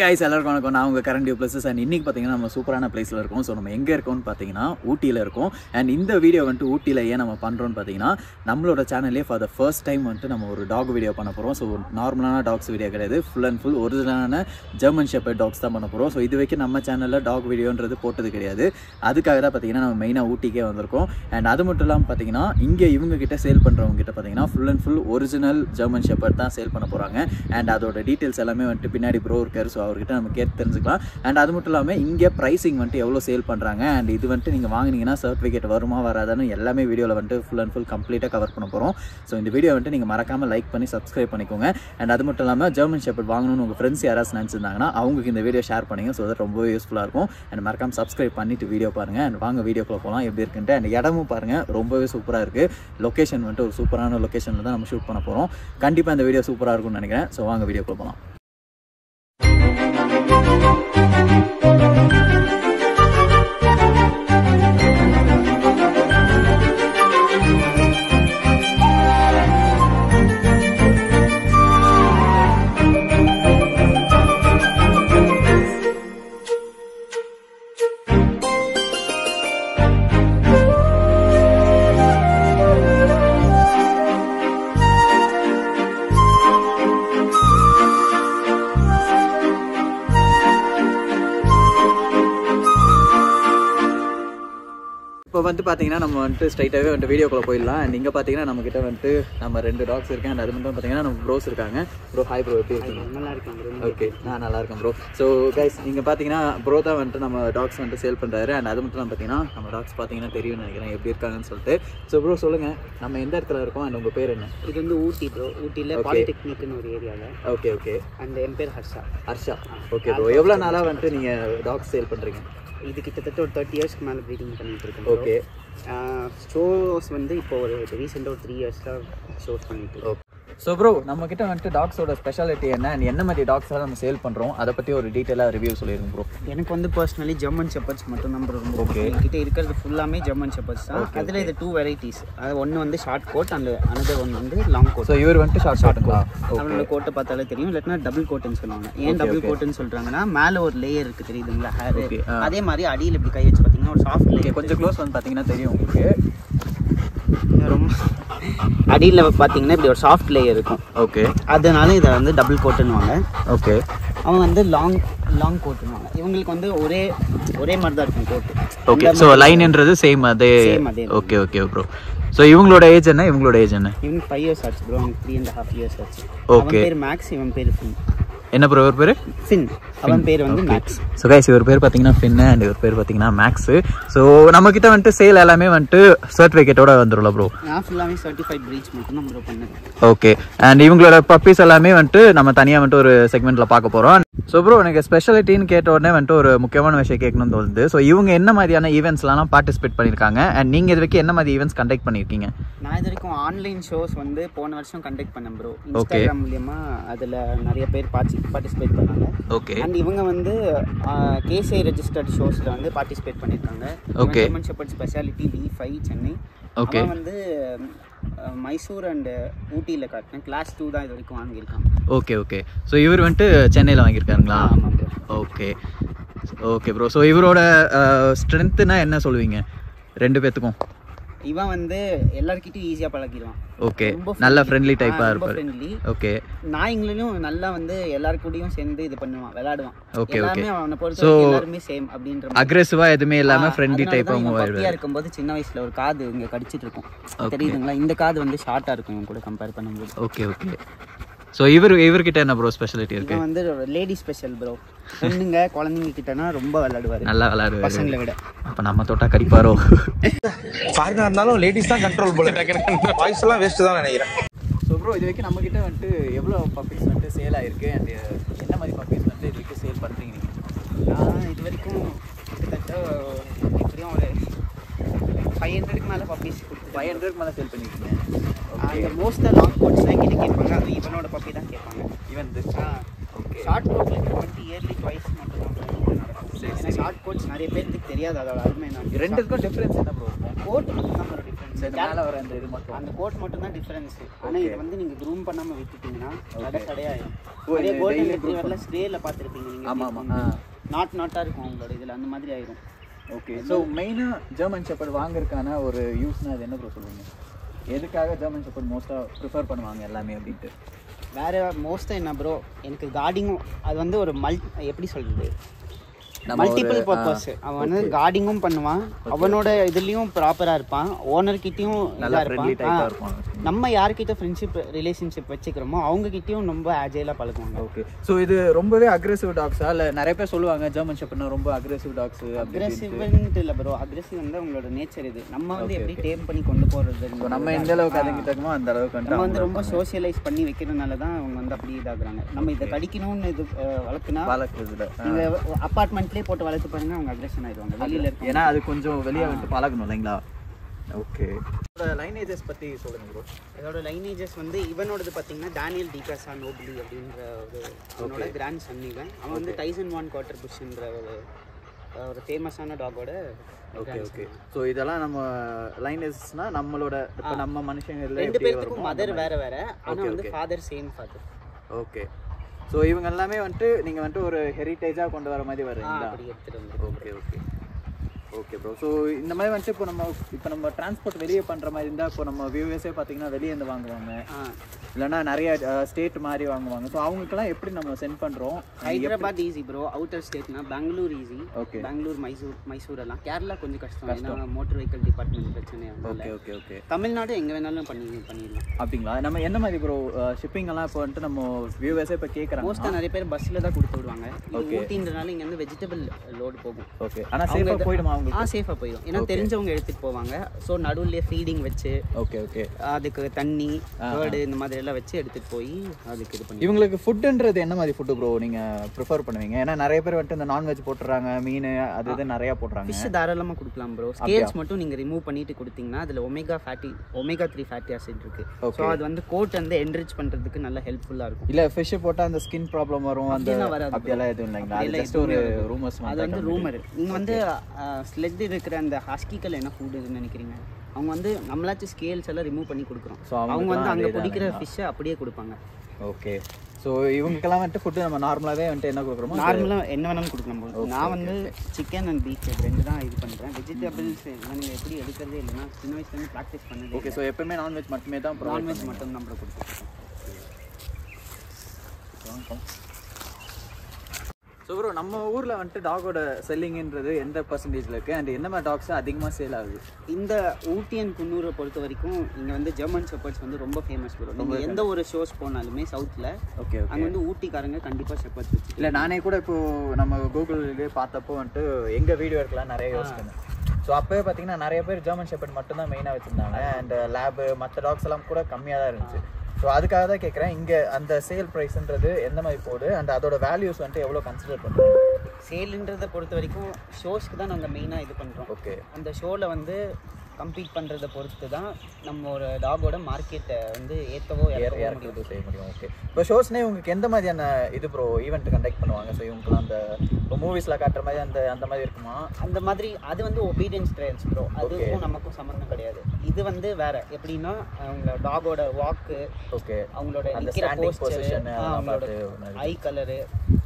guys, எல்லாருக்கும் வணக்கம். நான் உங்க கரண்ட் டியூப்ளஸஸ் அண்ட் இன்னைக்கு பாத்தீங்கன்னா நம்ம சூப்பரான பிளேஸ்ல இருக்கோம். ஸோ நம்ம எங்க இருக்கோம்னு பாத்தீங்கன்னா ஊட்டியில இருக்கோம். அண்ட் இந்த வீடியோ வந்துட்டு ஊட்டியில ஏன் நம்ம பண்றோம்னு பாத்தீங்கன்னா நம்மளோட சேனல்லே ஃபார் த ஃபர்ஸ்ட் டைம் வந்துட்டு நம்ம ஒரு டாக் வீடியோ பண்ண போறோம். ஸோ நார்மலான டாக்ஸ் வீடியோ கிடையாது, ஃபுல் அண்ட் ஃபுல் ஒரிஜினலான ஜெர்மன் ஷெப்பர்ட் டாக்ஸ் தான் பண்ண போறோம். ஸோ இது வரைக்கும் நம்ம சேனல்ல டாக் வீடியோன்றது போட்டது கிடையாது. அதுக்காக தான் பாத்தீங்கன்னா நம்ம மெயினா ஊட்டிக்கே வந்திருக்கோம். அண்ட் அது மட்டும் இல்லாமல் பாத்தீங்கன்னா இங்கே இவங்க கிட்ட சேல் பண்றவங்க கிட்ட பாத்தீங்கன்னா full and full original German shepherd தான் சேல் பண்ண போறாங்க. அண்ட் அதோட டீட்டெயில்ஸ் எல்லாமே வந்துட்டு பின்னாடி ப்ரோ இருக்காரு. ஸோ அவர்கிட்ட நம்ம கேட்டு தெரிஞ்சுக்கலாம். அண்ட் அது மட்டும் இல்லாமல் இங்கே ப்ரைஸிங் வந்துட்டு எவ்வளோ சேல் பண்ணுறாங்க, அண்ட் இது வந்துட்டு நீங்கள் வாங்கினீங்கன்னா சர்டிஃபிகேட் வருமா வராதான்னு எல்லாமே வீடியோவில் வந்துட்டு ஃபுல் அண்ட் ஃபுல் கம்ப்ளீட்டாக கவர் பண்ண போகிறோம். ஸோ இந்த வீடியோ வந்துட்டு நீங்கள் மறக்காமல் லைக் பண்ணி சப்ஸ்கிரைப் பண்ணிக்கோங்க. அண்ட் அது மட்டும் இல்லாமல் ஜெர்மன் ஷெப்பர்ட் வாங்கணும்னு உங்கள் ஃப்ரெண்ட்ஸ் யாராவது நினச்சிருந்தாங்கன்னா அவங்களுக்கு இந்த வீடியோ ஷேர் பண்ணுங்க. ஸோ அது ரொம்பவே யூஸ்ஃபுல்லாக இருக்கும். அண்ட் மறக்காமல் சப்ஸ்கிரைப் பண்ணிட்டு வீடியோ பாருங்கள். அண்ட் வாங்க வீடியோக்குள்ள போகலாம் எப்படி இருக்குன்ட்டு. அண்ட் இடமும் பாருங்கள், ரொம்பவே சூப்பராக இருக்குது. லொக்கேஷன் வந்துட்டு ஒரு சூப்பரான லொக்கேஷனில் தான் நம்ம ஷூட் பண்ண போகிறோம். கண்டிப்பாக இந்த வீடியோ சூப்பராக இருக்கும்னு நினைக்கிறேன். ஸோ வாங்க வீடியோக்குள்ள போகலாம். இப்போ வந்து பார்த்தீங்கன்னா நம்ம வந்துட்டு ஸ்ட்ரைட்டாகவே வந்துட்டு வீடியோக்குள்ளே போயிடலாம். அண்ட் இங்கே பார்த்தீங்கன்னா நம்மக்கிட்ட வந்துட்டு நம்ம 2 டாக்ஸ் இருக்கேன். அண்ட் அது மட்டும் பார்த்தீங்கன்னா நம்ம ப்ரோஸ் இருக்காங்க. ப்ரோ ஹாய் ப்ரோ, எப்படி இருக்கீங்க? நல்லா இருக்கேன் ப்ரோ. ஓகே, நான் நல்லா இருக்கேன் ப்ரோ. ஸோ கைஸ் நீங்கள் பார்த்தீங்கன்னா ப்ரோ தான் வந்துட்டு நம்ம டாக்ஸ் வந்துட்டு சேல் பண்ணுறாரு. அண்ட் அது மட்டும் பார்த்தீங்கன்னா நம்ம டாக்ஸ் பார்த்தீங்கன்னா தெரியும்னு நினைக்கிறேன் எப்படி இருக்காங்கன்னு சொல்லிட்டு. ஸோ ப்ரோ சொல்லுங்கள், நம்ம எந்த இடத்துல இருக்கோம் அண்ட் உங்கள் பேர் என்ன? இது வந்து ஊட்டி ப்ரோ. ஊட்டியில் பாலிடெக்னிக்னு ஒரு ஏரியாவில். Okay okay. அண்ட் என் பேர் ஹர்ஷா. ஹர்ஷா. ஓகே ப்ரோ, எவ்வளோ நாளாக வந்துட்டு நீங்கள் டாக்ஸ் சேல் பண்ணுறீங்க? இது கிட்டத்தட்ட ஒரு 30 இயர்ஸ்க்கு மேலே ப்ரீடிங் பண்ணிட்டு இருக்கேன். ஓகே. ஷோஸ் வந்து இப்போ ஒரு ரீசெண்டாக ஒரு 3 இயர்ஸாக ஷோஸ் பண்ணிட்டு இருக்கோம். ஸோ ப்ரோ நம்ம கிட்ட வந்துட்டு டாக்ஸோட ஸ்பெஷாலிட்டி என்ன அண்ட் என்ன மாதிரி டாக்ஸாக நம்ம சேல் பண்ணுறோம் அதை பற்றி ஒரு டீட்டெயிலாக ரிவ்யூ சொல்லிடுங்க ப்ரோ. எனக்கு வந்து பர்சனலி ஜெர்மன் ஷெப்பர்ட்ஸ் மட்டும் தான் ரொம்ப ஓகே. என்கிட்ட இருக்கிறது ஃபுல்லாமே ஜெர்மன் ஷெப்பர்ட்ஸ் தான். அதில் இது 2 வெரைட்டிஸ். அது ஒன்று வந்து ஷார்ட் கோட் அண்ட் அனதர் ஒன்று வந்து லாங் கோட். ஸோ இவர் வந்துட்டு ஷார்ட் கோட். அவனோட கோட்டை பார்த்தாலே தெரியும். இல்லாட்டினா டபுள் கோட்டுன்னு சொல்லுவாங்க. ஏன் டபுள் கோட்டுன்னு சொல்கிறாங்கன்னா மேலே ஒரு லேயர் இருக்குது தெரியுதுங்களா, ஹேர். அதே மாதிரி அடியில் இப்படி கை வச்சு பார்த்தீங்கன்னா ஒரு சாஃப்ட் லேயர். கொஞ்சம் க்ளோஸ் வந்து பார்த்தீங்கன்னா தெரியும் உங்களுக்கு. ரொம்ப அடியில் பார்த்தீங்கன்னா இப்படி ஒரு சாஃப்ட் லேயர் இருக்கும். ஓகே. அதனால இதை வந்து டபுள் கோட்டுன்னுவாங்க. ஓகே. அவங்க வந்து லாங் கோட்டுன்னுவாங்க. இவங்களுக்கு வந்து ஒரே மாதிரி தான் இருக்கும் கோட்டு. ஓகே. ஸோ லைன்ன்றது சேம் அதே. Okay okay bro. ஸோ இவங்களோட ஏஜ் என்ன? இவங்களோட ஏஜ் என்ன? இவங்க 5 இயர்ஸ் ஆச்சு ப்ரோ. அவங்க 3.5 இயர்ஸ் ஆச்சு. ஓகே. பேர் மேக்ஸ், இவன் பேர் ஃபின். என்ன ப்ரோ இவர் பேர்? ஃபின். அவன் பேர் வந்து மேக்ஸ். ஸோ கைஸ் இவர் பேர் பார்த்தீங்கன்னா ஃபின் அண்ட் இவர் பேர் பார்த்தீங்கன்னா மேக்ஸ். ஸோ நம்மக்கிட்ட வந்துட்டு சேல் எல்லாமே வந்துட்டு சர்டிஃபிகேட்டோட வந்துடும்ல ப்ரோ? நான் ஃபுல்லாகவே சர்டிஃபைட் ப்ரீச் மட்டும் தான் ப்ரோ பண்ணேன். ஓகே. அண்ட் இவங்களோட பப்பீஸ் எல்லாமே வந்துட்டு நம்ம தனியாக வந்துட்டு ஒரு செக்மெண்ட்டில் பார்க்க போகிறோம். ஸோ ப்ரோ எனக்கு ஸ்பெஷாலிட்டின்னு கேட்ட உடனே வந்துட்டு ஒரு முக்கியமான விஷயம் கேட்கணும்னு தோணுது. ஸோ இவங்க என்ன மாதிரியான ஈவெண்ட்ஸ்லாம் பார்ட்டிசிபேட் பண்ணியிருக்காங்க அண்ட் நீங்கள் இது வரைக்கும் என்ன மாதிரி ஈவெண்ட்ஸ் கண்டக்ட் பண்ணியிருக்கீங்க? நான் இது வரைக்கும் ஆன்லைன் ஷோஸ் வந்து போன வருஷம் கண்டக்ட் பண்ணேன் ப்ரோ. இன்ஸ்டாகிராம் மூலியமா அதில் நிறைய பேர் பார்ட்டிசிபேட் பண்ணாங்க. ஓகே. அண்ட் இவங்க வந்து கேசிஐ ரெஜிஸ்டர்ட் ஷோஸில் வந்து பார்ட்டிசிபேட் பண்ணியிருக்காங்க. Okay. German shepherd speciality V5 Chennai. Okay. வந்து மைசூர் அண்ட் ஊட்டியில் காட்டினேன். கிளாஸ் 2 தான் இது வரைக்கும் வாங்கியிருக்காங்க. Okay okay. ஸோ இவர் வந்துட்டு சென்னையில் வாங்கியிருக்காருங்களா? ஆமாம் bro. Okay okay bro. So இவரோட ஸ்ட்ரென்த்துனா என்ன சொல்லுவீங்க 2 பேத்துக்கும்? இவன் வந்து எல்லார்கிட்டையும் ஈஸியாக பழகிடுவான். ஓகே. நல்ல ஃப்ரெண்ட்லி டைப்பாக இருப்பார். ஃப்ரெண்ட்லி. ஓகே. நாய்ங்களும் நல்லா வந்து எல்லாருக்கூடயும் சேர்ந்து இது பண்ணுவான், விளையாடுவான். Okay okay. அவனை பொறுத்த எல்லாருமே சேம் அப்படின்ற அக்ரெசிவா எதுவுமே இல்லாம ஃப்ரெண்ட்லி டைப்பா மூவ் ஆயிடுவாரு. இருக்கும்போது சின்ன வயசுல ஒரு காது இங்க கடிச்சிட்டு இருக்கும் தெரியுதுங்களா? இந்த காது வந்து ஷார்ட்டா இருக்கும் இவன் கூட கம்பேர் பண்ணும்போது. Okay okay. ஸோ இவர்கிட்ட என்ன ப்ரோ ஸ்பெஷாலிட்டி இருக்கு? வந்து லேடி ஸ்பெஷல் ப்ரோ. பொண்ணுங்க குழந்தைங்க கிட்டனா ரொம்ப விளையாடுவாரு. நல்லா விளையாடுவாரு பசங்களை விட. அப்ப நம்ம தொட்டா கடிப்பாரோ? ஃபாரினா இருந்தாலும் லேடிஸ் தான் கண்ட்ரோல் போல. வாய்ஸ் எல்லாம் வேஸ்ட் தான் நினைக்கிறேன். ஸோ ப்ரோ இது வரைக்கும் நம்மக்கிட்ட வந்துட்டு எவ்வளோ பப்பீஸ் வந்துட்டு சேல் ஆயிருக்கு அண்ட் என்ன மாதிரி பப்பீஸ் வந்துட்டு இது வரைக்கும் சேல் பண்ணுறீங்க நீங்கள்? நான் இது வரைக்கும் கிட்டத்தட்ட எப்படியும் ஒரு 500க்கு மேலே பப்பீஸ் 500க்கு மேலே சேல் பண்ணியிருக்கீங்க. அந்த மோஸ்ட்டாக லாங் கோட்ஸ் தான் எங்கிட்ட கேட்பாங்க. அது இவனோட பப்பி தான் கேட்பாங்க. இவன் ஓகே. ஷார்ட் கோட்டில் 20 இயர்லி ட்வைஸ் மட்டும் தான். ஷார்ட் கோட்ஸ் நிறைய பேருக்கு தெரியாது அதோட அருமை. நான் 2க்கும் டிஃப்ரென்ஸ் என்ன ப்ரோ இருக்கும்? கோட் மட்டும் தான் ஒரு டிஃப்ரென்ஸ். இந்த மேலே வர அந்த இது மட்டும் அந்த கோட் மட்டும் தான் டிஃபரன்ஸ். ஆனா இது வந்து நீங்க க்ரூம் பண்ணாம விட்டுட்டீங்கன்னா கடையாயிடும். நிறைய கோல்டன் ரெட்ரீவர்ல ஸ்ப்ரேல பாத்துருப்பீங்க நீங்க. ஆமா நாட்டா இருக்கும் உங்களோட இதுல, அந்த மாதிரி ஆயிடும். ஓகே. ஸோ மெயினாக ஜெர்மன் ஷெப்பர்ட் வாங்குறதுக்கான ஒரு யூஸ்னால் அது என்ன ப்ரோ சொல்லுவீங்க? எதுக்காக ஜெர்மன் ஷெப்பர்ட் மோஸ்ட்டாக ப்ரிஃபர் பண்ணுவாங்க எல்லாமே அப்படின்ட்டு? வேற மோஸ்ட்டாக என்ன ப்ரோ, எனக்கு கார்டிங்கும் அது வந்து ஒரு எப்படி சொல்றது, மல்டிபிள் பர்பஸ். அவன் வந்து கார்டிங்கும் பண்ணுவான், அவனோட இதுலயும் ப்ராப்பரா இருப்பான், ஓனர் கிட்டயும் நல்லா இருப்பான். நம்ம யார்கிட்ட ஃப்ரெண்ட்ஷிப் ரிலேஷன்ஷிப் வச்சுக்கிறோமோ அவங்க கிட்டயும் ரொம்ப ஆஜைலா பழகுவாங்க. ஓகே. ஸோ இது ரொம்பவே அக்ரெசிவ் டாக்ஸா? இல்லை நிறைய பேர் சொல்லுவாங்க ஜெர்மன் ஷெப்பர்ட்னா ரொம்ப அக்ரெசிவ் டாக்ஸ். அக்ரெசிவ்ன்ட்டு இல்லை ப்ரோ, அக்ரெசிவ் வந்து அவங்களோட நேச்சர். இது நம்ம வந்து எப்படி டேம் பண்ணி கொண்டு போறது, நம்ம எந்த அளவுக்கு அதுங்கிட்ட இருக்கோமோ அந்த அளவுக்கு நம்ம வந்து ரொம்ப சோஷியலைஸ் பண்ணி வைக்கிறதுனால தான் அவங்க வந்து அப்படி இதாகுறாங்க. நம்ம இதை கடிக்கணும்னு இது வளர்க்குறதுல நீங்க அப்பார்ட்மெண்ட்லேயே போட்டு வளர்த்து பாருங்க, அவங்க அக்ரெஷன் ஆயிடுவாங்க வெளியில இருக்கு. ஏன்னா அது கொஞ்சம் வெளியே வந்துட்டு பழகணும் இல்லைங்களா? ஓகே. இதோட லைனேஜஸ் பற்றி சொல்லுங்கள் ப்ரோ. இதோட லைனேஜஸ் வந்து இவனோடது பார்த்தீங்கன்னா டேனியல் டிகாசா நோபிலி அப்படின்ற அவனோட கிராண்ட் சன். அவன் வந்து டைசன் வான் குவார்ட்டர் புஷ்ன்ற ஒரு ஃபேமஸான டாகோட. ஓகே. ஸோ இதெல்லாம் நம்ம லைனேஜஸ்னால் நம்மளோட இப்போ நம்ம மனுஷங்க ரெண்டு பேருக்கும் மதர் வேற ஆனால் வந்து father same father. Okay. So இவங்க எல்லாமே வந்துட்டு நீங்கள் வந்துட்டு ஒரு ஹெரிட்டேஜாக கொண்டு வர மாதிரி வருவீங்களா? அப்படி எடுத்துகிட்டு வந்து. Okay bro. ஸோ இந்த மாதிரி வந்துட்டு இப்போ நம்ம டிரான்ஸ்போர்ட் வெளியே பண்ணுற மாதிரி இருந்தால் இப்போ நம்ம வியூவர்ஸே பார்த்தீங்கன்னா வெளியேருந்து வாங்குவாங்க, இல்லைன்னா நிறைய ஸ்டேட் மாதிரி வாங்குவாங்க. ஸோ அவங்களுக்குலாம் எப்படி நம்ம சென்ட் பண்ணுறோம்? ஹைதராபாத் ஈஸி ப்ரோ, அவுட்டர் ஸ்டேட்னா பெங்களூர் ஈஸி. ஓகே. பெங்களூர், மைசூர் எல்லாம். கேரளா கொஞ்சம் கஷ்டம், ஏன்னா மோட்டர் வெஹிக்கல் டிபார்ட்மெண்ட் பிரச்சனை. ஓகே. தமிழ்நாடு எங்கே வேணாலும் பண்ணிடலாம். அப்படிங்களா? நம்ம என்ன மாதிரி ப்ரோ ஷிப்பிங் எல்லாம் இப்போ வந்துட்டு நம்ம வியூவர்ஸே இப்போ கேட்குறாங்க. மோஸ்ட்டாக நிறைய பேர் பஸ்ஸில் தான் கொடுத்து விடுவாங்க. ஊட்டின்றனால இங்கே வந்து வெஜிடபிள் லோடு போகும். ஓகே. ஆனால் சேஃபாக போயிடுமா? சேஃபாக போயிடும், ஏன்னா தெரிஞ்சவங்க எடுத்துகிட்டு போவாங்க. ஸோ நடுவுலேயே ஃபீடிங் வச்சு அதுக்கு தண்ணி பேர்டு இந்த மாதிரி எல்லாம் வச்சு எடுத்துகிட்டு போய் அதுக்கு இது பண்ணி. இவங்களுக்கு ஃபுட்டுன்றது என்ன மாதிரி ஃபுட்டு ப்ரோ நீங்கள் ப்ரிஃபர் பண்ணுவீங்க? ஏன்னா நிறைய பேர் வந்துட்டு இந்த நான்வெஜ் போட்டுறாங்க, மீன் அது இது நிறையா போட்டுறாங்க. ஃபிஷ் தாராளமாக கொடுக்கலாம் ப்ரோ. ஸ்கேல்ஸ் மட்டும் நீங்கள் ரிமூவ் பண்ணிட்டு கொடுத்தீங்கன்னா அதில் ஒமேகா 3 ஃபேட்டி ஆசிட் இருக்கு. ஸோ அது வந்து கோட் வந்து என்ரிச் பண்ணுறதுக்கு நல்ல ஹெல்ப்ஃபுல்லாக இருக்கும். இல்லை ஃபிஷ் போட்டால் அந்த ஸ்கின் ப்ராப்ளம் வரும், அந்த அப்படியெல்லாம் எதுவும் இல்லைங்களா? அது ஜஸ்ட் ஒரு ரூமர்ஸ். அது வந்து ரூமர். நீங்கள் வந்து ஸ்லெட் இருக்கிற அந்த ஹஸ்கிக்கல் என்ன ஃபுட் இதுன்னு நினைக்கிறீங்க? அவங்க வந்து நம்மளாச்சும் ஸ்கேல்ஸ் எல்லாம் ரிமூவ் பண்ணி கொடுக்குறோம். ஸோ அவங்க வந்து அங்கே பிடிக்கிற ஃபிஷ்ஷை அப்படியே கொடுப்பாங்க. ஓகே. ஸோ இவங்களுக்கெல்லாம் வந்துட்டு ஃபுட்டு நம்ம நார்மலாகவே வந்துட்டு என்ன கொடுக்குறோமோ நார்மலாக என்ன வேணாலும் கொடுக்கலாம் போது. நான் வந்து சிக்கன் அண்ட் பீஃப் ரெண்டு தான் இது பண்ணுறேன். வெஜிடபிள்ஸ் நீங்கள் எப்படி எடுக்கிறதே இல்லைன்னா சின்ன வயசுலேருந்து ப்ராக்டிஸ் பண்ணுது. ஓகே. ஸோ எப்பவுமே நான்வெஜ் மட்டுமே தான்? நான்வெஜ் மட்டும் நம்ம கொடுத்துருக்கோம். ஸோ ப்ரோ நம்ம ஊரில் வந்துட்டு டாகோட செல்லிங்ன்றது எந்த பர்சன்டேஜில் இருக்குது அண்ட் என்ன மாதிரி டாக்ஸ் அதிகமாக சேல் ஆகுது? இந்த ஊட்டி அண்ட் குன்னூரை பொறுத்த வரைக்கும் இங்கே வந்து ஜெர்மன் ஷெப்பர்ட்ஸ் வந்து ரொம்ப ஃபேமஸ் ப்ரோ. நீங்கள் எந்த ஒரு ஷோஸ் போனாலுமே சவுத்தில் அங்கே வந்து ஊட்டிக்காரங்க கண்டிப்பாக ஷெப்பர்ட்ஸ் வச்சு. இல்லை நானே கூட இப்போது நம்ம கூகுள்லேயே பார்த்தப்போ வந்துட்டு எங்கள் வீடியோ எடுக்கலாம் நிறைய யோசிக்கணும். ஸோ அப்போவே பார்த்தீங்கன்னா நிறைய பேர் ஜெர்மன் ஷெப்பர்ட் மட்டும்தான் மெயினாக வச்சுருந்தாங்க அண்ட் லேபு மற்ற டாக்ஸ் எல்லாம் கூட கம்மியாக தான் இருந்துச்சு. ஸோ அதுக்காக தான் கேட்குறேன், இங்கே அந்த சேல் ப்ரைஸ்ன்றது எந்த மாதிரி போகுது அண்ட் அதோட வேல்யூஸ் வந்துட்டு எவ்வளோ கன்சிடர் பண்ணுறோம்? சேலுன்றதை பொறுத்த வரைக்கும் ஷோஸ்க்கு தான் நாங்கள் மெயினாக இது பண்ணுறோம். ஓகே. அந்த ஷோவில் வந்து கம்ப்ளீட் பண்ணுறதை பொறுத்து தான் நம்ம ஒரு டாகோட மார்க்கெட்டை வந்து ஏற்றவோ இறக்குறது செய்ய முடியும். ஓகே. இப்போ ஷோஸ்னே உங்களுக்கு எந்த மாதிரியான இது ப்ரோ ஈவெண்ட் கண்டக்ட் பண்ணுவாங்க? ஸோ இவங்களுக்குலாம் அந்த இப்போ மூவிஸில் காட்டுற மாதிரி அந்த மாதிரி இருக்குமா? அந்த மாதிரி அது வந்து ஒபீடியன்ஸ் ட்ரையல்ஸ் ப்ரோ. அதுக்கும் நமக்கும் சம்மந்தம் கிடையாது. இது வந்து வேற எப்படின்னா அவங்க டாகோட வாக்கு, ஓகே, அவங்களோட பொசிஷன், அவங்களோட ஐ கலரு,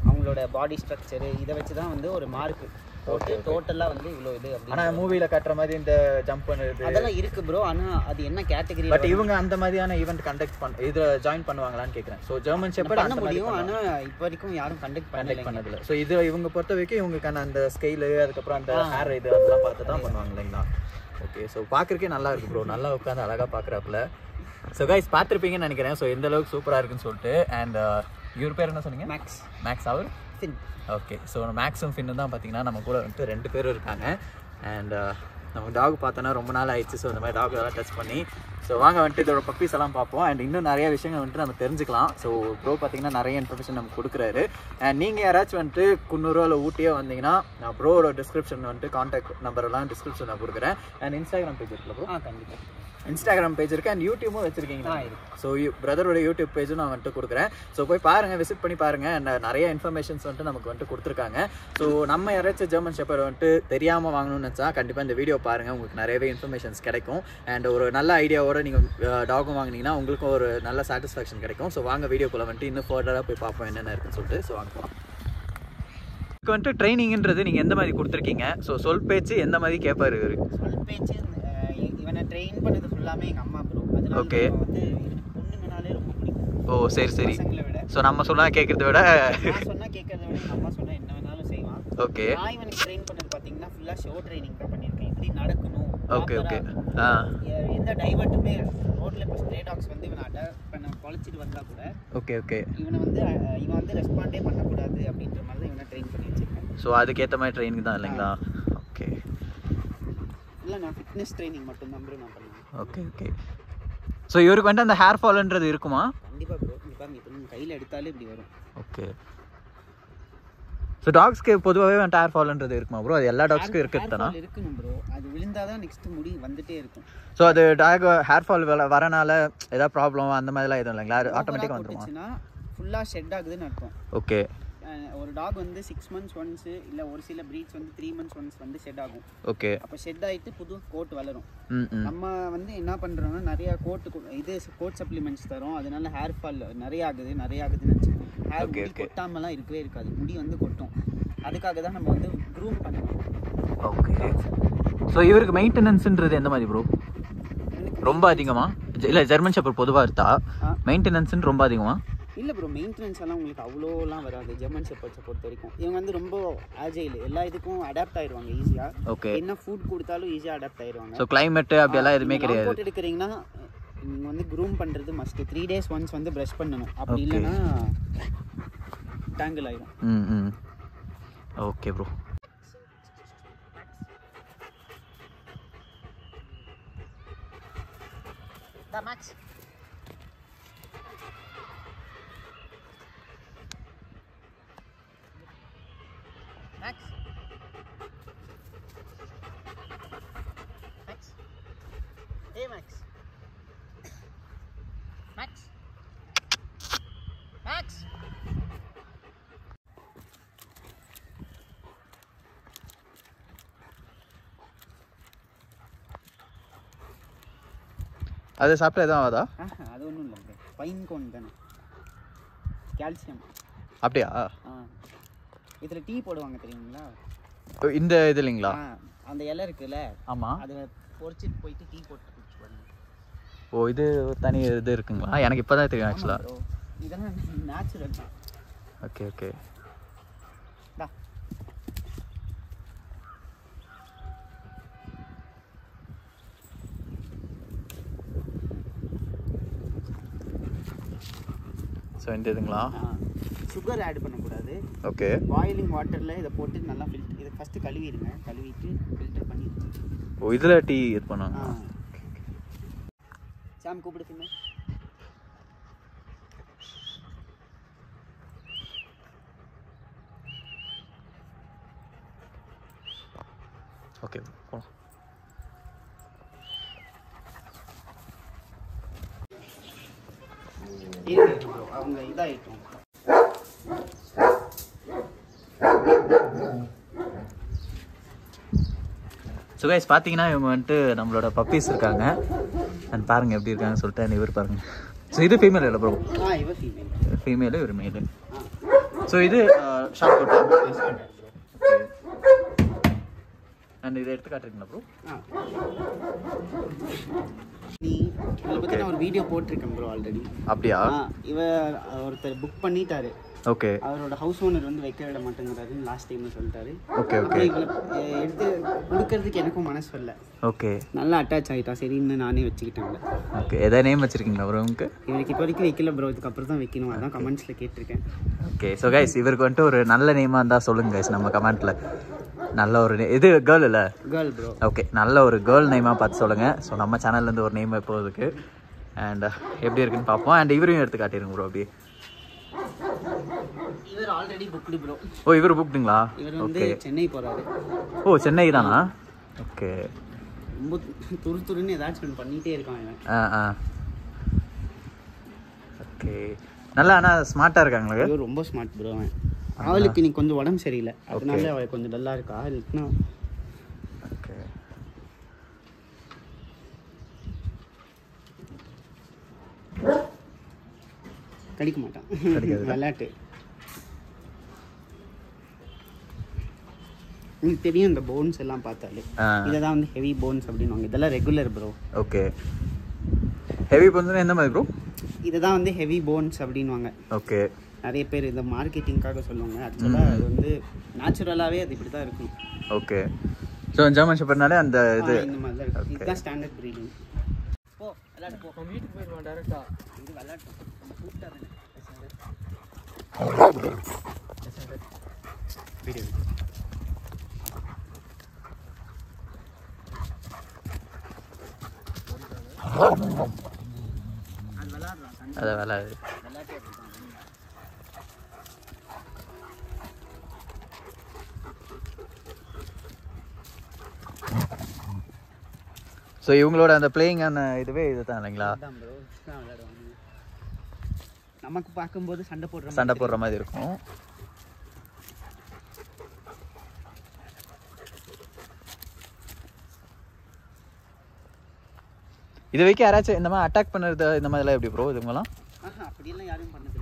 அவங்களோட பாடி ஸ்ட்ரக்சரு, இதை வச்சு தான் வந்து ஒரு மார்க் போட்டு டோட்டலாக வந்து இவ்வளோ இது. ஆனால் மூவியில் காட்டுற மாதிரி இந்த ஜம்ப் பண்ணுறது அதெல்லாம் இருக்குது ப்ரோ. ஆனால் அது என்ன கேட்டகரி? பட் இவங்க அந்த மாதிரியான ஈவெண்ட் கண்டக்ட் இதில் ஜாயின் பண்ணுவாங்களான்னு கேட்குறேன். ஸோ ஜெர்மன் ஷெப்பர்ட் பண்ண முடியும், ஆனால் இப்போ வரைக்கும் யாரும் கண்டக்ட் பண்ணதில்லை. ஸோ இது இவங்க பொறுத்த வரைக்கும் இவங்களுக்கான அந்த ஸ்கெயிலு, அதுக்கப்புறம் அந்த ஹேர் இது அதெல்லாம் பார்த்து தான் பண்ணுவாங்க இல்லைங்களா? ஓகே. ஸோ பார்க்குறக்கே நல்லா இருக்குது ப்ரோ, நல்லா உட்காந்து அழகாக பார்க்குறாப்புல. ஸோ கைஸ் பார்த்துருப்பீங்கன்னு நினைக்கிறேன். ஸோ எந்த அளவுக்கு சூப்பராக இருக்குன்னு சொல்லிட்டு. அண்ட் இவர் பேர் என்ன சொன்னீங்க? மேக்ஸ். அவர் ஃபின். ஓகே. ஸோ மேக்ஸும் ஃபின்னு தான் பார்த்தீங்கன்னா நம்ம கூட வந்துட்டு 2 பேரும் இருக்காங்க. அண்ட் நம்ம டாக் பார்த்தோன்னா ரொம்ப நாள் ஆயிடுச்சு. ஸோ இந்த மாதிரி டாக் எல்லாம் டச் பண்ணி. ஸோ வாங்க வந்துட்டு இதோட பப்பீஸ் எல்லாம் பார்ப்போம் அண்ட் இன்னும் நிறைய விஷயங்கள் வந்துட்டு நம்ம தெரிஞ்சுக்கலாம். ஸோ ப்ரோ பார்த்தீங்கன்னா நிறைய இன்ஃபர்மேஷன் நமக்கு கொடுக்குறாரு. அண்ட் நீங்கள் யாராச்சும் வந்துட்டு குன்னூரோ இல்லை ஊட்டியோ வந்தீங்கன்னா நான் ப்ரோவோட டிஸ்கிரிப்ஷன் வந்துட்டு கான்டாக்ட் நம்பர் எல்லாம் டிஸ்கிரிப்ஷன் நான் கொடுக்குறேன். அண்ட் இன்ஸ்டாகிராம் பேஜ் இருக்குல்ல ப்ரோ? கண்டிப்பாக இன்ஸ்டாகிராம் பேஜ் இருக்குது அண்ட் யூடியூபும் வச்சுருக்கீங்களா? ஸோ பிரதரோட யூடியூப் பேஜும் நான் வந்துட்டு கொடுக்குறேன். ஸோ போய் பாருங்கள், விசிட் பண்ணி பாருங்கள். அண்ட் நிறைய இன்ஃபர்மேஷன்ஸ் வந்துட்டு நமக்கு வந்துட்டு கொடுத்துருக்காங்க. ஸோ நம்ம யாராச்சும் ஜெர்மன் ஷெப்பர்ட் வந்துட்டு தெரியாமல் வாங்கணும்னு நினச்சா கண்டிப்பாக இந்த வீடியோ பாருங்கள், உங்களுக்கு நிறையவே இன்ஃபர்மேஷன்ஸ் கிடைக்கும். அண்ட் ஒரு நல்ல ஐடியாவோட நீங்கள் டாகும் வாங்கினீங்கன்னா உங்களுக்கும் ஒரு நல்ல சாட்டிஸ்ஃபேக்ஷன் கிடைக்கும். ஸோ வாங்க வீடியோக்குள்ளே வந்துட்டு இன்னும் ஃபர்தராக போய் பார்ப்போம் என்னென்ன இருக்குன்னு சொல்லிட்டு. ஸோ வாங்க போகலாம். இப்போ வந்துட்டு ட்ரைனிங்ன்றது நீங்கள் எந்த மாதிரி கொடுத்துருக்கீங்க? ஸோ சொல் பேச்சு எந்த மாதிரி கேட்பாரு? சொல் பேச்சு இவனை ட்ரெயின் பண்ணது ஃபுல்லாமே எங்கள் அம்மா ப்ரோ. அதனால ஓகே. வந்து பொண்ணுங்கனாலே ரொம்ப பிடிக்கும். ஓ சரி சரி. பசங்களை விட ஸோ நம்ம சொன்னால் கேட்குறத விட நான் சொன்னால் கேட்கறத விட எங்கள் அம்மா சொன்னால் என்ன வேணாலும் செய்வான். ஓகே. நான் இவனுக்கு ட்ரெயின் பண்ணது பார்த்தீங்கன்னா ஃபுல்லாக ஷோ ட்ரைனிங் தான் பண்ணியிருக்கேன். இப்படி நடக்கணும். Okay okay. எந்த டைவர்ட்டுமே ரோட்டில் இப்போ ஸ்ட்ரே டாக்ஸ் வந்து இவனை அட்டாக் பண்ண குலைச்சிட்டு வந்தால் கூட ஓகே ஓகே. இவன் வந்து ரெஸ்பாண்டே பண்ணக்கூடாது அப்படின்ற மாதிரி தான் இவனை ட்ரெயின் பண்ணி வச்சிருக்கேன். ஸோ அதுக்கேற்ற மாதிரி ட்ரைனிங் தான் இல்லைங்களா? ஓகே. இல்லை நான் ஃபிட்னஸ் ட்ரைனிங் மட்டும்தான் ப்ரோ நான் பண்ணுவேன். Okay okay. ஸோ இவருக்கு வந்துட்டு அந்த ஹேர் ஃபால்ன்றது இருக்குமா? கண்டிப்பாக ப்ரோ. இப்போ நீங்கள் கையில் எடுத்தாலே இப்படி வரும். ஓகே. ஸோ டாக்ஸ்க்கு பொதுவாகவே வந்துட்டு ஹேர் ஃபால்ன்றது இருக்குமா ப்ரோ? அது எல்லா டாக்ஸ்க்கும் இருக்குது தானே? இருக்கணும் ப்ரோ. அது விழுந்தால் தான் நெக்ஸ்ட் முடி வந்துட்டே இருக்கும். ஸோ அது டாக் ஹேர் ஃபால் வரனால ஏதாவது ப்ராப்ளம் அந்த மாதிரிலாம் எதுவும் இல்லைங்களா? ஆட்டோமேட்டிக்காக வந்துருமா? ஃபுல்லாக ஷெட் ஆகுதுன்னு அர்த்தம். ஓகே. ஒரு டாக் வந்து 6 months ஒன்ஸு இல்லை ஒரு சில ப்ரீட்ஸ் வந்து 3 months ஒன்ஸ் வந்து ஷெட் ஆகும். ஓகே. அப்போ ஷெட் ஆகிட்டு புது கோட் வளரும். நம்ம வந்து என்ன பண்ணுறோம்னா நிறையா கோட் சப்ளிமெண்ட்ஸ் தரோம். அதனால ஹேர் ஃபால் நிறைய ஆகுதுன்னு வச்சுக்கோங்க. ஹேர் முடி கொட்டாமலாம் இருக்கவே இருக்காது, முடி வந்து கொட்டும். அதுக்காக தான் நம்ம வந்து க்ரூம் பண்ணணும். ஓகே. ஸோ இவருக்கு மெயின்டெனன்ஸ்ன்றது எந்த மாதிரி ப்ரோ? ரொம்ப அதிகமா? இல்லை ஜெர்மன் ஷெப்பர்ட் பொதுவாக இருக்கா மெயின்டெனன்ஸ்ன்னு ரொம்ப அதிகமா? இல்லை ப்ரோ, மெயின்டெனன்ஸ் எல்லாம் உங்களுக்கு அவ்வளோலாம் வராது ஜெர்மன் ஷெப்பர்ட்ஸை பொறுத்த வரைக்கும். இவங்க வந்து ரொம்ப ஆஜைல், எல்லா இதுக்கும் அடாப்ட் ஆயிடுவாங்க ஈஸியாக. ஓகே. என்ன ஃபுட் கொடுத்தாலும் ஈஸியாக அடாப்ட் ஆயிடுவாங்க. ஸோ கிளைமேட்டு அப்படியெல்லாம் எதுவுமே கிடையாது. போட்டு எடுக்கிறீங்கன்னா நீங்கள் வந்து க்ரூம் பண்ணுறது மஸ்ட்டு. 3 days ஒன்ஸ் வந்து ப்ரஷ் பண்ணணும். அப்படி இல்லைன்னா டேங்கிள் ஆயிடும். Okay bro. Max Max. Max. Hey Max. Max. Max. அது சாப்பிட்டா எதுவும் ஆகாதா? அது ஒன்றும் இல்லை ப்ரோ, பைன் கோன் தானே, கால்சியம். அப்படியா? இதில் டீ போடுவாங்க தெரியுங்களா? இந்த இது இல்லைங்களா? அந்த இலை இருக்குல்ல, ஆமாம், அதை பொறிச்சிட்டு போயிட்டு டீ போட்டு குடிச்சு பாருங்க. ஓ இது தனி இது இருக்குங்களா? எனக்கு இப்போ தான் தெரியும் ஆக்சுவலாக. இதெல்லாம் நேச்சுரல் தான். Okay okay. ஸோ இந்த இதுங்களா? சுகர் ஆட் பண்ணக்கூடாது. ஓகே. பாயிலிங் வாட்டரில் இதை போட்டு நல்லா ஃபில்டர், இதை ஃபஸ்ட்டு கழுவிடுங்க, கழுவிட்டு ஃபில்டர் பண்ணி. ஓ இதில் டீ இது பண்ணுவாங்க. சாம் கூப்பிடுங்க. ஓகே போகலாம். அவங்க இதாகிட்டோம். ஸோ கைஸ் பார்த்தீங்கன்னா இவங்க வந்துட்டு நம்மளோட பப்பீஸ் இருக்காங்க. அண்ட் பாருங்கள் எப்படி இருக்காங்கன்னு சொல்லிட்டு இவர் பாருங்கள். ஸோ இது ஃபீமேல் இல்லை ப்ரோ? இவர் ஃபீமேல். ஃபீமேலு இவர் மேலு. ஸோ இது ஷார்ட் கோட்டா? அண்ட் இதை எடுத்து காட்டுறீங்களா ப்ரோ? இதை பற்றி நான் ஒரு வீடியோ போட்டிருக்கேன் ப்ரோ ஆல்ரெடி. அப்படியா? ஒருத்தர் புக் பண்ணிட்டாரு. ஓகே. அவரோட ஹவுஸ் ஓனர் வந்து வைக்க விட மாட்டேங்கிறாருன்னு லாஸ்ட் டைம்ல சொல்லிட்டாரு. Okay okay. எடுத்து கொடுக்கறதுக்கு எனக்கும் மனசு வரல. ஓகே. நல்லா அட்டாச் ஆகிட்டா சரின்னு நானே வச்சுக்கிட்டேன். ஓகே. எதாவது நேம் வச்சிருக்கீங்களா ப்ரோ உங்களுக்கு? இவருக்கு இப்போ வரைக்கும் வைக்கல ப்ரோ, இதுக்கப்புறம் தான் வைக்கணும், அதான் கமெண்ட்ஸில் கேட்டிருக்கேன். ஓகே. ஸோ கைஸ் இவருக்கு வந்துட்டு ஒரு நல்ல நேமாக இருந்தால் சொல்லுங்கள் கைஸ் நம்ம கமெண்ட்டில். நல்ல ஒரு இது கேர்ள் இல்லை? Girl bro. ஓகே, நல்ல ஒரு கேர்ள் நேமாக பார்த்து சொல்லுங்கள். ஸோ நம்ம சேனல்லேருந்து ஒரு நேம் எப்போதுக்கு அண்ட் எப்படி இருக்குன்னு பார்ப்போம். அண்ட் இவரையும் எடுத்து காட்டிடுங்க ப்ரோ. அப்படி இவர் ஆல்ரெடி புக்டு ப்ரோ. ஓ, இவர் புக்டுங்களா? இவர் வந்து சென்னை போகிறாரு. ஓ, சென்னை தானா? ஓகே. ரொம்ப துருன்னு ஏதாச்சும் ஒன்று பண்ணிகிட்டே இருக்கான் இவன். ஓகே, நல்லா. ஆனால் ஸ்மார்ட்டாக இருக்காங்களா? இவர் ரொம்ப ஸ்மார்ட் ப்ரோ. அவன் அவளுக்கு இன்னைக்கு கொஞ்சம் உடம்பு சரியில்லை, அதனால அவள் கொஞ்சம் டல்லாக இருக்கா. இல்லைன்னா ஓகே. கடிக்க மாட்டான், விளையாட்டு. உங்களுக்கு தெரியும் இந்த போன்ஸ் எல்லாம் பார்த்தாலே இதை தான் வந்து ஹெவி போன்ஸ் அப்படின்வாங்க. இதெல்லாம் ரெகுலர் ப்ரோ. ஓகே. ஹெவி போன்ஸ்னா எந்த மாதிரி ப்ரோ? இதை தான் வந்து ஹெவி போன்ஸ் அப்படின்வாங்க. ஓகே. நிறைய பேர் இந்த மார்க்கெட்டிங்காக சொல்லுவாங்க. ஆக்சுவலாக அது வந்து நேச்சுரலாகவே அது இப்படி தான் இருக்கும். ஓகே. ஸோ ஜெர்மன் ஷெப்பர்ட்னாலே அந்த இது இந்த மாதிரி தான் இருக்கும். இதுதான் ஸ்டாண்டர்ட் ப்ரீடிங். போ விளையாட்டு போ. வீட்டுக்கு போயிடுவான் டேரெக்டாக. இது விளையாட்டு நம்ம கூப்பிட்டாரு வீடியோ. அதை விளையாடு. ஸோ இவங்களோட அந்த பிளேயிங்கான இதுவே இதுதான் இல்லைங்களா? நமக்கு பார்க்கும்போது சண்டை போடுற மாதிரி இருக்கும். இது வரைக்கும் யாராச்சும் இந்த மாதிரி அட்டாக் பண்ணுறது இந்த மாதிரிலாம் எப்படி ப்ரோ? இதுங்களாம் அப்படியெல்லாம் யாரும் பண்ணது